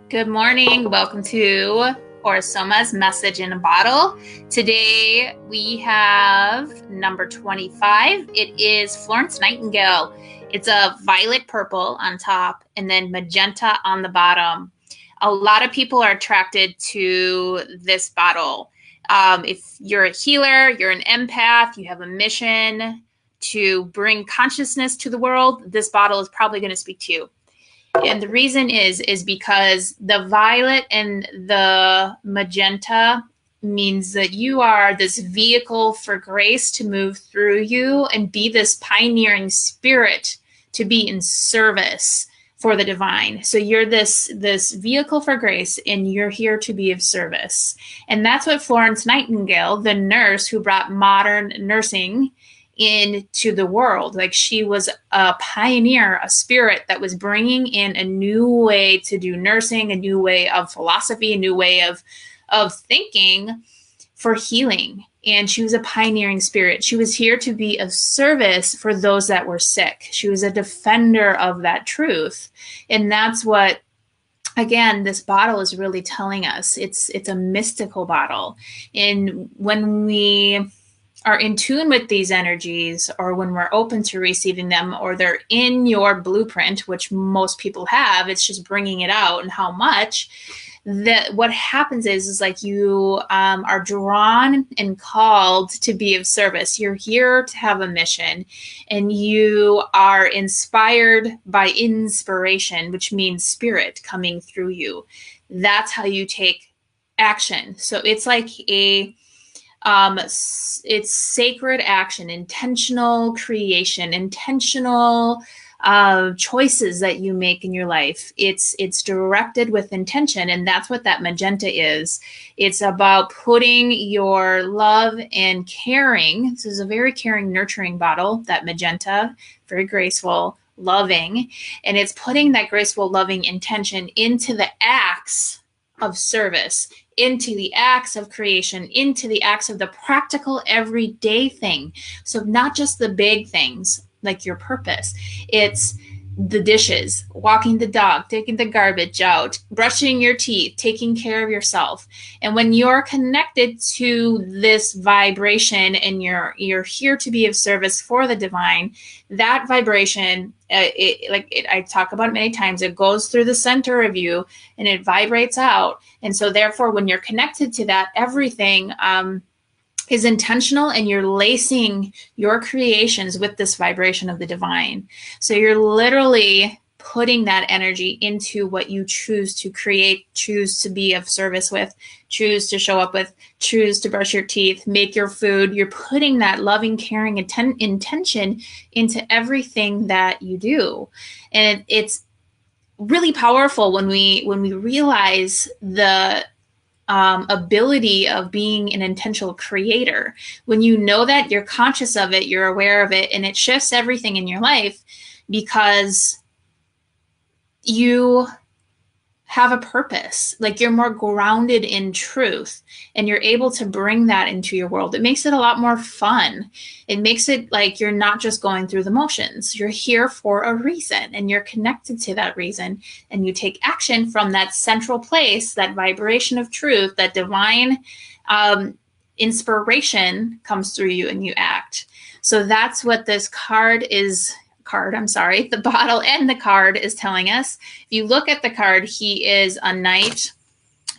Good morning. Welcome to Aura-Soma's Message in a Bottle. Today we have number 25. It is Florence Nightingale. It's a violet purple on top and then magenta on the bottom. A lot of people are attracted to this bottle. If you're a healer, you're an empath, you have a mission to bring consciousness to the world, this bottle is probably going to speak to you. And the reason is because the violet and the magenta means that you are this vehicle for grace to move through you and be this pioneering spirit to be in service for the divine. So you're this vehicle for grace, and you're here to be of service. And that's what Florence Nightingale, the nurse who brought modern nursing into the world, like she was a pioneer, a spirit that was bringing in a new way to do nursing, a new way of philosophy, a new way of thinking for healing. And she was a pioneering spirit. She was here to be of service for those that were sick. She was a defender of that truth. And that's what, again, this bottle is really telling us. It's a mystical bottle. And when we are in tune with these energies, or when we're open to receiving them, or they're in your blueprint, which most people have, it's just bringing it out and how much, that what happens is like you are drawn and called to be of service. You're here to have a mission, and you are inspired by inspiration, which means spirit coming through you. That's how you take action. So it's like it's sacred action, intentional creation, intentional choices that you make in your life. It's directed with intention, and that's what that magenta is. It's about putting your love and caring. This is a very caring, nurturing bottle, that magenta, very graceful, loving, and it's putting that graceful, loving intention into the acts of service, into the acts of creation, into the acts of the practical everyday thing. So not just the big things like your purpose. It's the dishes, walking the dog, taking the garbage out, brushing your teeth, taking care of yourself. And when you're connected to this vibration and you're here to be of service for the divine, that vibration, I talk about it many times, it goes through the center of you and it vibrates out. And so therefore, when you're connected to that, everything is intentional, and you're lacing your creations with this vibration of the divine. So you're literally putting that energy into what you choose to create, choose to be of service with, choose to show up with, choose to brush your teeth, make your food. You're putting that loving, caring intention into everything that you do. And it's really powerful when we realize the ability of being an intentional creator. When you know that, you're conscious of it, you're aware of it, and it shifts everything in your life because you have a purpose. Like, you're more grounded in truth, and you're able to bring that into your world. It makes it a lot more fun. It makes it like you're not just going through the motions. You're here for a reason, and you're connected to that reason, and you take action from that central place, that vibration of truth, that divine inspiration comes through you, and you act. So that's what this the bottle and the card is telling us. If you look at the card, he is a knight,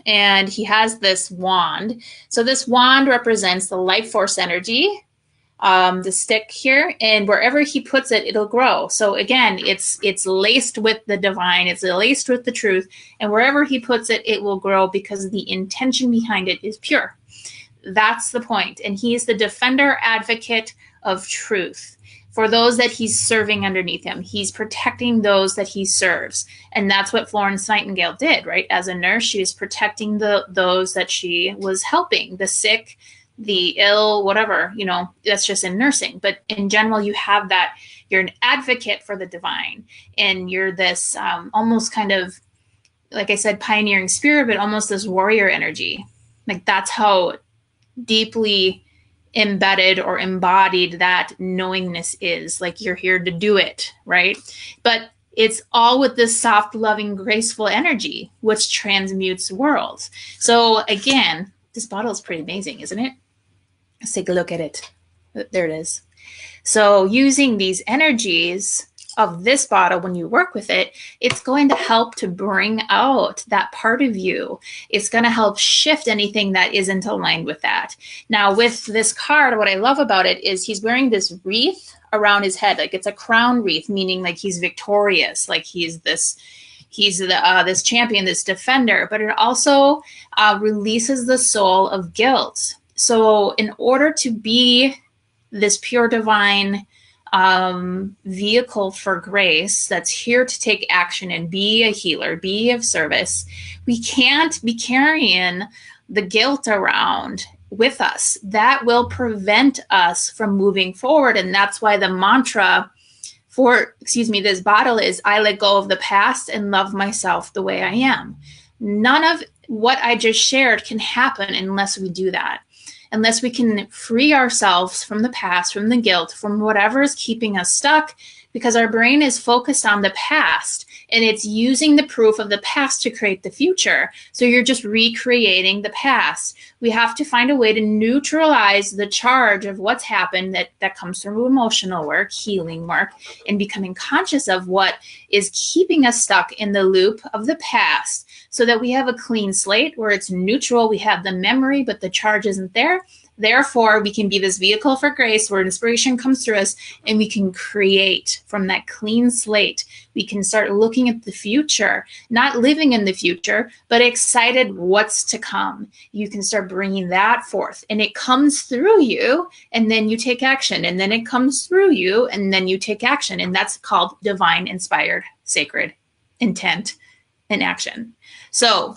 and he has this wand. So this wand represents the life force energy, the stick here, and wherever he puts it, it'll grow. So again, it's laced with the divine, it's laced with the truth, and wherever he puts it, it will grow because the intention behind it is pure. That's the point. And he's the defender, advocate of truth. For those that he's serving underneath him, he's protecting those that he serves. And that's what Florence Nightingale did, right? As a nurse, she was protecting those that she was helping, the sick, the ill, whatever, that's just in nursing. But in general, you have that, you're an advocate for the divine. And you're this almost kind of, like I said, pioneering spirit, but almost this warrior energy. Like, that's how deeply embedded or embodied that knowingness is. Like, you're here to do it, right? But It's all with this soft, loving, graceful energy, which transmutes worlds. So again, this bottle is pretty amazing, isn't it? Let's take a look at it. There it is. So using these energies of this bottle, when you work with it, it's going to help to bring out that part of you. It's going to help shift anything that isn't aligned with that. Now, with this card, what I love about it is he's wearing this wreath around his head. Like it's a crown wreath, meaning like he's victorious, like he's this champion, this defender, but it also releases the soul of guilt. So in order to be this pure divine vehicle for grace that's here to take action and be a healer, be of service, we can't be carrying the guilt around with us. That will prevent us from moving forward. And that's why the mantra for, this bottle is, I let go of the past and love myself the way I am. None of what I just shared can happen unless we do that. Unless we can free ourselves from the past, from the guilt, from whatever is keeping us stuck, because our brain is focused on the past and it's using the proof of the past to create the future. So you're just recreating the past. We have to find a way to neutralize the charge of what's happened that comes through emotional work, healing work, and becoming conscious of what is keeping us stuck in the loop of the past, so that we have a clean slate where it's neutral. We have the memory, but the charge isn't there. Therefore, we can be this vehicle for grace where inspiration comes through us and we can create from that clean slate. We can start looking at the future, not living in the future, but excited what's to come. You can start bringing that forth and it comes through you and then you take action, and then it comes through you and then you take action. And that's called divine, inspired, sacred intent and action. So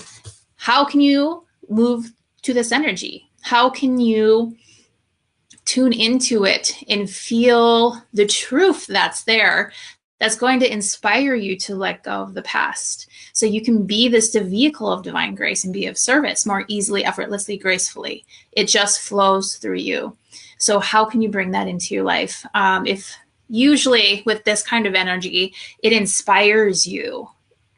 how can you move to this energy? How can you tune into it and feel the truth that's there, that's going to inspire you to let go of the past, so you can be this vehicle of divine grace and be of service more easily, effortlessly, gracefully? It just flows through you. So how can you bring that into your life? If usually with this kind of energy, it inspires you.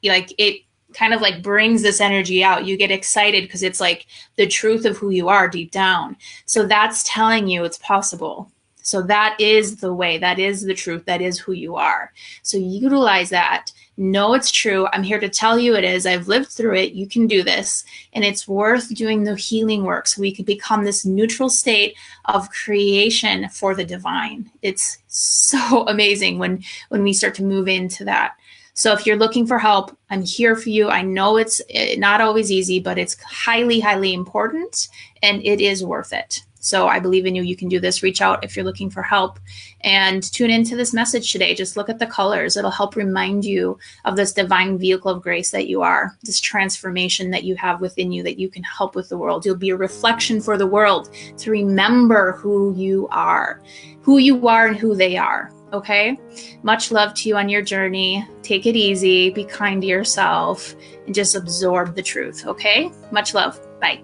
Like it kind of like brings this energy out. You get excited because it's like the truth of who you are deep down. So that's telling you it's possible. So that is the way, that is the truth, that is who you are. So utilize that. Know it's true. I'm here to tell you it is. I've lived through it. You can do this. And it's worth doing the healing work so we can become this neutral state of creation for the divine. It's so amazing when we start to move into that. So if you're looking for help, I'm here for you. I know it's not always easy, but it's highly, highly important, and it is worth it. So I believe in you. You can do this. Reach out if you're looking for help, and tune into this message today. Just look at the colors. It'll help remind you of this divine vehicle of grace that you are, this transformation that you have within you, that you can help with the world. You'll be a reflection for the world to remember who you are and who they are. Okay? Much love to you on your journey. Take it easy. Be kind to yourself and just absorb the truth. Okay? Much love. Bye.